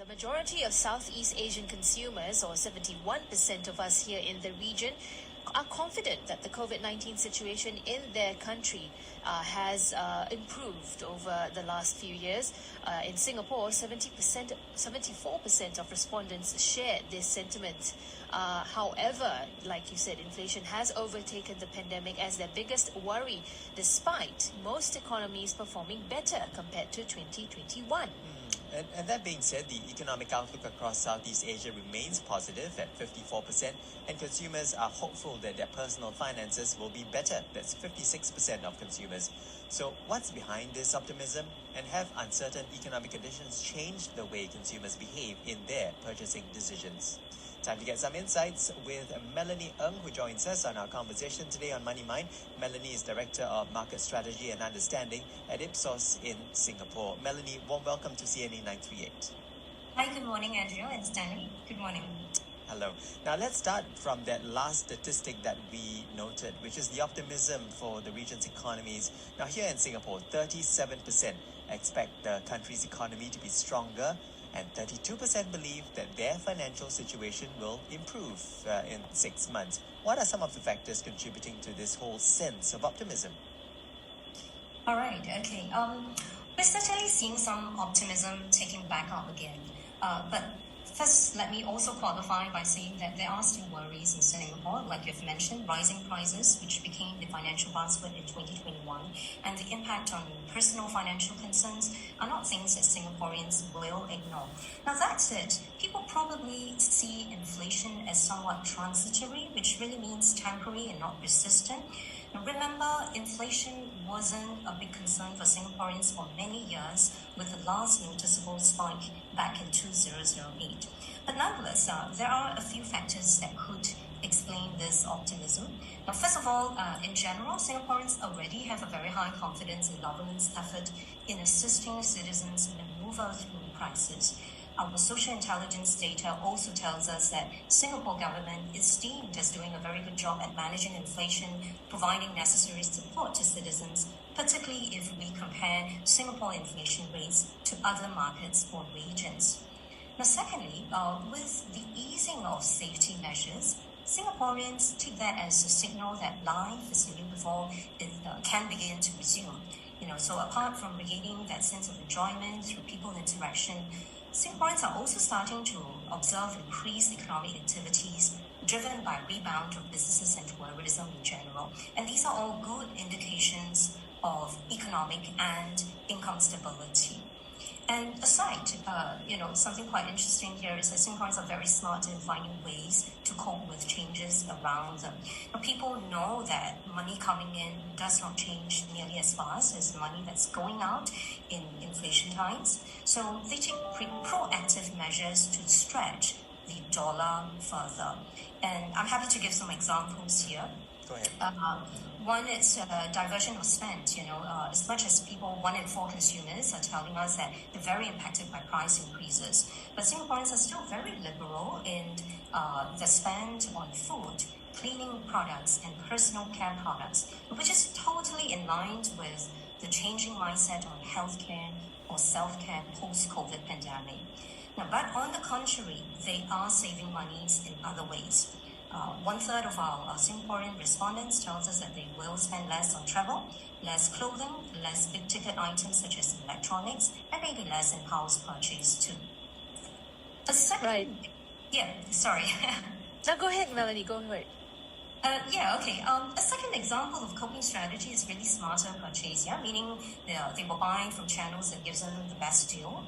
The majority of Southeast Asian consumers, or 71% of us here in the region, are confident that the COVID-19 situation in their country has improved over the last few years. In Singapore, 74% of respondents share this sentiment. However, like you said, inflation has overtaken the pandemic as their biggest worry, despite most economies performing better compared to 2021. And that being said, the economic outlook across Southeast Asia remains positive at 54%, and consumers are hopeful that their personal finances will be better. That's 56% of consumers. So what's behind this optimism? And have uncertain economic conditions changed the way consumers behave in their purchasing decisions? Time to get some insights with Melanie Ng, who joins us on our conversation today on Money Mind. Melanie is Director of Market Strategy and Understanding at Ipsos in Singapore. Melanie, warm welcome to CNA 938. Hi, good morning, Andrew and Stanley. Good morning. Hello. Now let's start from that last statistic that we noted, which is the optimism for the region's economies. Now here in Singapore, 37% expect the country's economy to be stronger, and 32% believe that their financial situation will improve in 6 months. What are some of the factors contributing to this whole sense of optimism? All right, okay. We're certainly seeing some optimism taking back up again. But first, let me also qualify by saying that there are still worries in Singapore, like you've mentioned, rising prices, which became the financial buzzword in 2021, and the impact on personal financial concerns are not things that Singaporeans will ignore. Now, that said, people probably see inflation as somewhat transitory, which really means temporary and not persistent. Now, remember, inflation wasn't a big concern for Singaporeans for many years, with the last noticeable spike back in 2008. But nonetheless, there are a few factors that could explain this optimism. Now, first of all, in general, Singaporeans already have a very high confidence in government's effort in assisting citizens maneuver through crisis. Our social intelligence data also tells us that Singapore government is deemed as doing a very good job at managing inflation, providing necessary support to citizens, particularly if we compare Singapore inflation rates to other markets or regions. Now, secondly, with the easing of safety measures, Singaporeans take that as a signal that life, as we knew before, can begin to resume. So apart from regaining that sense of enjoyment through people interaction, Singaporeans are also starting to observe increased economic activities driven by rebound of businesses and tourism in general. And these are all good indications of economic and income stability. And aside, something quite interesting here is that Singaporeans are very smart in finding ways to cope with changes around them. Now, people know that money coming in does not change nearly as fast as the money that's going out in inflation times. So they take proactive measures to stretch the dollar further. And I'm happy to give some examples here. Go ahead. One is diversion of spend. As much as 1 in 4 consumers are telling us that they're very impacted by price increases, but Singaporeans are still very liberal in the spend on food, cleaning products, and personal care products, which is totally in line with the changing mindset on healthcare or self-care post-COVID pandemic. Now, but on the contrary, they are saving monies in other ways. 1/3 of our Singaporean respondents tells us that they will spend less on travel, less clothing, less big-ticket items such as electronics, and maybe less impulse purchase too. Right. Yeah, sorry. Now go ahead, Melanie, go for it. A second example of coping strategy is really smarter purchase, meaning they will buy from channels that gives them the best deal.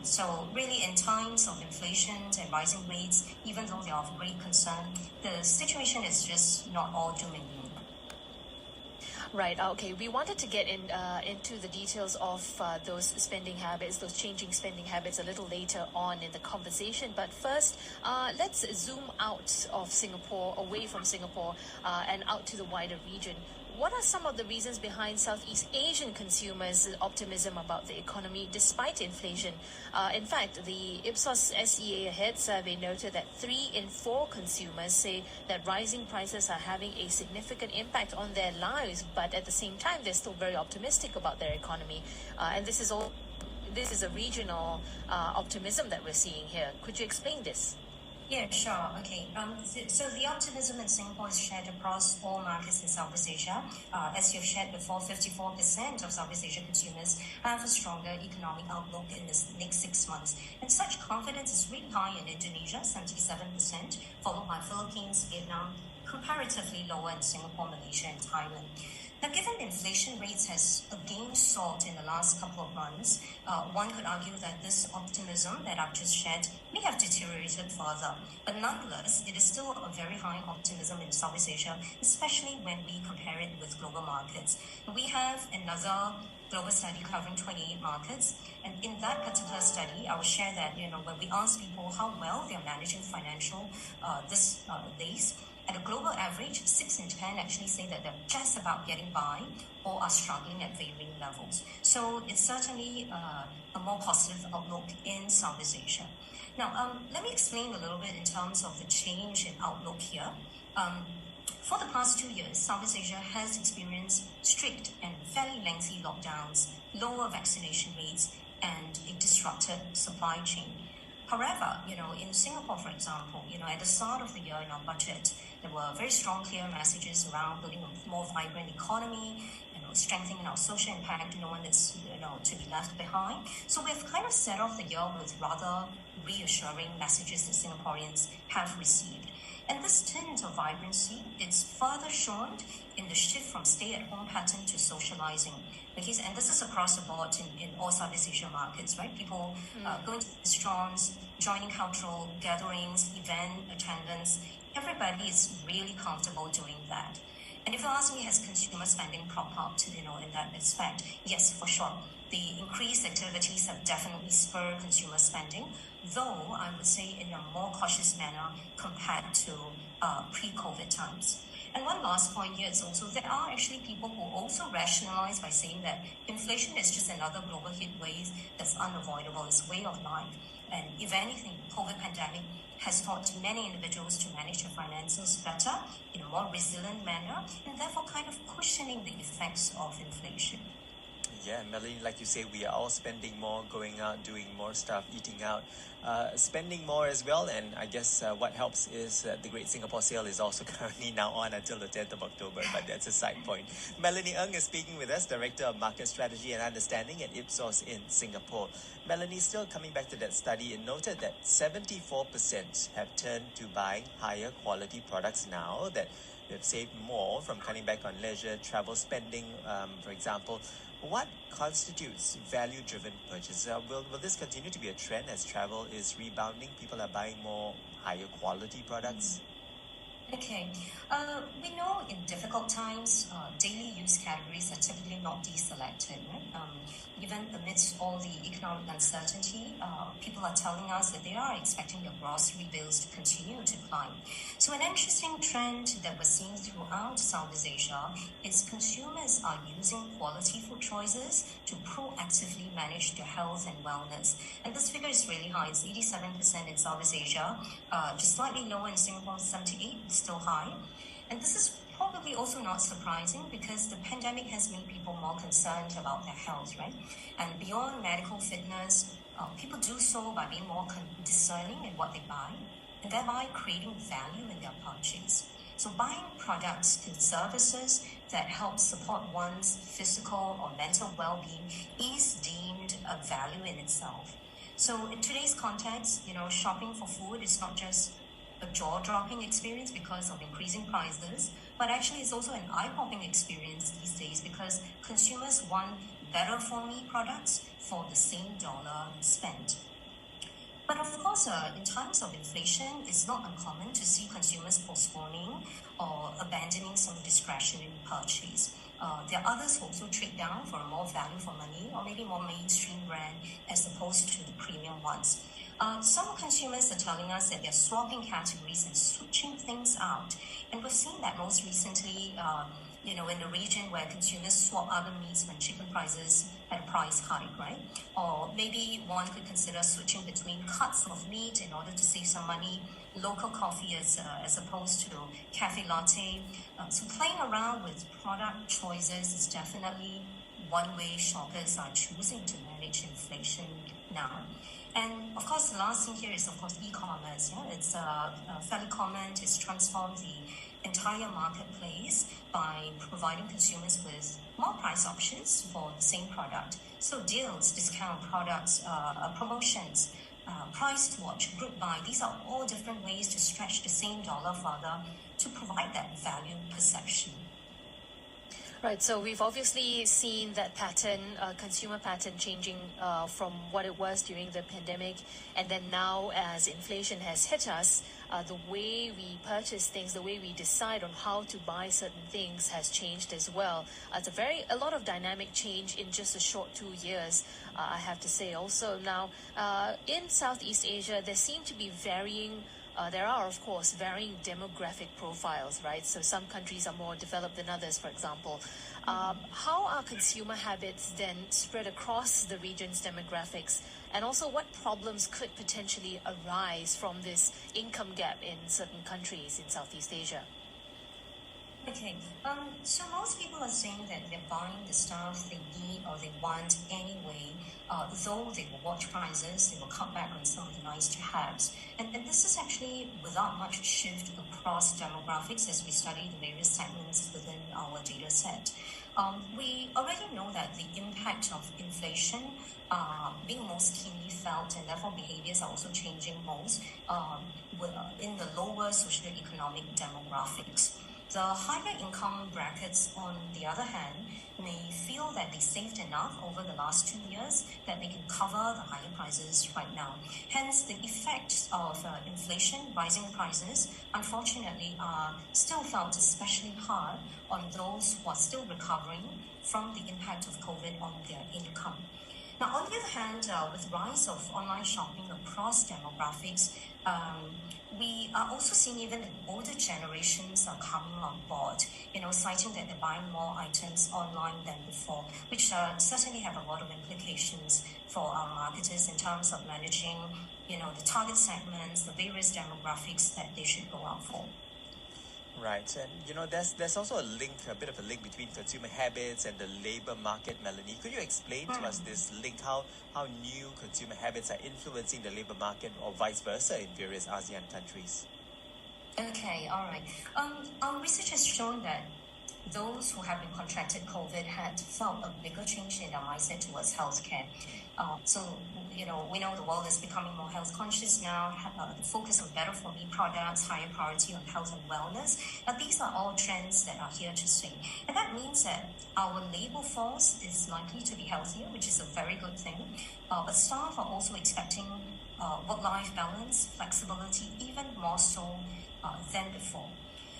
So really in times of inflation and rising rates, even though they are of great concern, the situation is just not all doom and gloom. Right. Okay. We wanted to get into the details of those spending habits, those changing spending habits a little later on in the conversation. But first, let's zoom out of Singapore, away from Singapore, and out to the wider region. What are some of the reasons behind Southeast Asian consumers' optimism about the economy despite inflation? In fact, the Ipsos SEA Ahead survey noted that 3 in 4 consumers say that rising prices are having a significant impact on their lives, but at the same time, they're still very optimistic about their economy. And this is all this is a regional optimism that we're seeing here. Could you explain this? Yeah, sure. Okay. So the optimism in Singapore is shared across all markets in Southeast Asia. As you've shared before, 54% of Southeast Asian consumers have a stronger economic outlook in the next 6 months. And such confidence is really high in Indonesia, 77%, followed by Philippines, Vietnam, comparatively lower in Singapore, Malaysia, and Thailand. Now, given inflation rates has again soared in the last couple of months, one could argue that this optimism that I've just shared may have deteriorated further. But nonetheless, it is still a very high optimism in Southeast Asia, especially when we compare it with global markets. We have another global study covering 28 markets. And in that particular study, I will share that, when we ask people how well they're managing financial this days, at a global average, 6 in 10 actually say that they're just about getting by or are struggling at varying levels. So it's certainly a more positive outlook in Southeast Asia. Now, let me explain a little bit in terms of the change in outlook here. For the past 2 years, Southeast Asia has experienced strict and fairly lengthy lockdowns, lower vaccination rates, and a disrupted supply chain. However, in Singapore, for example, at the start of the year in our budget, there were very strong, clear messages around building a more vibrant economy, strengthening our social impact. No one is, to be left behind. So we've kind of set off the year with rather reassuring messages that Singaporeans have received. And this tint of vibrancy is further shown in the shift from stay-at-home pattern to socializing. And this is across the board in all Southeast Asian markets, right? People going to restaurants, joining cultural gatherings, event attendance. Everybody is really comfortable doing that. And if you ask me, has consumer spending propped up, in that aspect? Yes, for sure. The increased activities have definitely spurred consumer spending, though I would say in a more cautious manner compared to pre-COVID times. And one last point here is also there are actually people who also rationalize by saying that inflation is just another global heat wave that's unavoidable. It's a way of life. And if anything, COVID pandemic has taught many individuals to manage their finances better in a more resilient manner and therefore kind of cushioning the effects of inflation. Yeah, Melanie, like you say, we are all spending more, going out, doing more stuff, eating out, spending more as well. And I guess what helps is the Great Singapore Sale is also currently now on until the 10th of October, but that's a side point. Melanie Ng is speaking with us, Director of Market Strategy and Understanding at Ipsos in Singapore. Melanie, still coming back to that study, it noted that 74% have turned to buying higher quality products now that they've saved more from cutting back on leisure, travel spending, for example. What constitutes value-driven purchases? Will this continue to be a trend as travel is rebounding? People are buying more higher quality products? Okay. We know in difficult times, daily use categories are typically not deselected. Right? Even amidst all the economic uncertainty, people are telling us that they are expecting their grocery bills to continue to climb. So an interesting trend that we're seeing throughout Southeast Asia is consumers are using quality food choices to proactively manage their health and wellness. And this figure is really high. It's 87% in Southeast Asia, just slightly lower in Singapore, 78%, still high. And this is probably also not surprising because the pandemic has made people more concerned about their health, right? And beyond medical fitness, people do so by being more discerning in what they buy and thereby creating value in their purchase. So buying products and services that help support one's physical or mental well-being is deemed a value in itself. So in today's context, shopping for food is not just a jaw-dropping experience because of increasing prices, but actually it's also an eye-popping experience these days because consumers want better-for-me products for the same dollar spent. But of course, in times of inflation, it's not uncommon to see consumers postponing or abandoning some discretionary purchase. There are others who also trade down for a more value for money or maybe more mainstream brand as opposed to the premium ones. Some consumers are telling us that they're swapping categories and switching things out. And we've seen that most recently, in the region where consumers swap other meats when chicken prices had a price hike, right? Or maybe one could consider switching between cuts of meat in order to save some money, local coffee as opposed to cafe latte. So playing around with product choices is definitely one way shoppers are choosing to manage manage inflation now. And of course, the last thing here is, of course, e-commerce. Yeah? It's fairly common. It's transformed the entire marketplace by providing consumers with more price options for the same product. So deals, discount products, promotions, price watch, group buy, these are all different ways to stretch the same dollar further to provide that value perception. Right, so we've obviously seen that pattern, consumer pattern changing from what it was during the pandemic, and then now as inflation has hit us, the way we purchase things, the way we decide on how to buy certain things has changed as well. It's a lot of dynamic change in just a short 2 years, I have to say. Also now, in Southeast Asia, there seem to be there are, of course, varying demographic profiles, right? So some countries are more developed than others, for example. How are consumer habits then spread across the region's demographics? And also, what problems could potentially arise from this income gap in certain countries in Southeast Asia? Okay, so most people are saying that they're buying the stuff they need or they want anyway, though they will watch prices, they will cut back on some of the nice-to-haves. And this is actually without much shift across demographics as we study the various segments within our data set. We already know that the impact of inflation being most keenly felt, and therefore behaviors are also changing most in the lower socioeconomic demographics. The higher income brackets, on the other hand, may feel that they saved enough over the last 2 years that they can cover the higher prices right now. Hence, the effects of inflation, rising prices, unfortunately, are still felt especially hard on those who are still recovering from the impact of COVID on their income. Now, on the other hand, with the rise of online shopping across demographics, we are also seeing even the older generations are coming on board, citing that they're buying more items online than before, which certainly have a lot of implications for our marketers in terms of managing, the target segments, the various demographics that they should go out for. Right, and there's also a bit of a link between consumer habits and the labor market, Melanie. Could you explain to us this link, how new consumer habits are influencing the labor market or vice versa in various ASEAN countries? Okay, all right. Our research has shown that those who have been contracted COVID had felt a bigger change in their mindset towards healthcare. So, we know the world is becoming more health conscious now, the focus on better for me products, higher priority on health and wellness. These are all trends that are here to stay. And that means that our labor force is likely to be healthier, which is a very good thing. But staff are also expecting work-life balance, flexibility, even more so than before.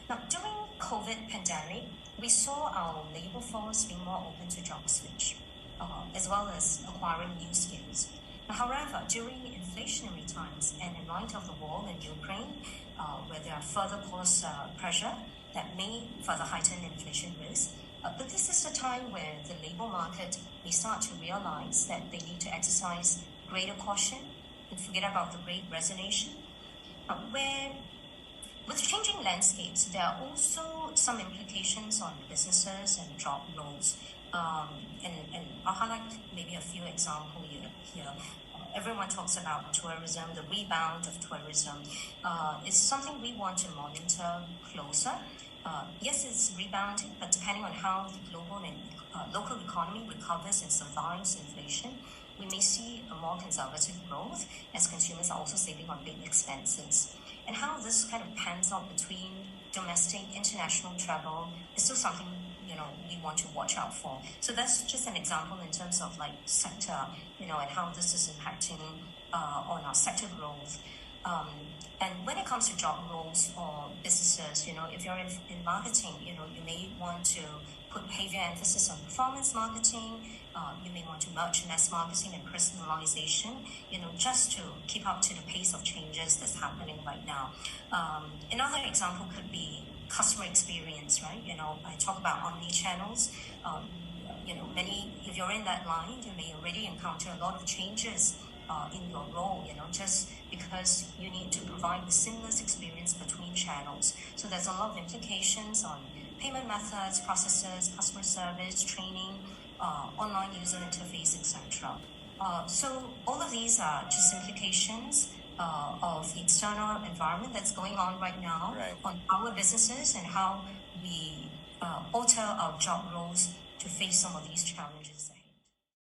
Now, during COVID pandemic, we saw our labor force being more open to job switch, as well as acquiring new skills. However, during inflationary times and in light of the war in Ukraine, where there are further cost pressure that may further heighten inflation risk, but this is the time where the labor market may start to realize that they need to exercise greater caution and forget about the great resignation, where with changing landscapes, there are also some implications on businesses and job roles. And I'll highlight maybe a few examples here. Everyone talks about tourism, the rebound of tourism. It's something we want to monitor closer. Yes, it's rebounding, but depending on how the global and local economy recovers and survives inflation, we may see a more conservative growth as consumers are also saving on big expenses. And how this kind of pans out between domestic, international travel is still something we want to watch out for. So that's just an example in terms of sector, and how this is impacting on our sector growth. And when it comes to job roles or businesses, if you're in marketing, you may want to put heavier emphasis on performance marketing. You may want to merge mass marketing and personalization, just to keep up to the pace of changes that's happening right now. Another example could be customer experience, right? I talk about omni-channels. If you're in that line, you may already encounter a lot of changes in your role, just because you need to provide the seamless experience between channels. So there's a lot of implications on payment methods, processes, customer service, training, online user interface, etc. So all of these are just implications of the external environment that's going on right now on our businesses and how we alter our job roles to face some of these challenges.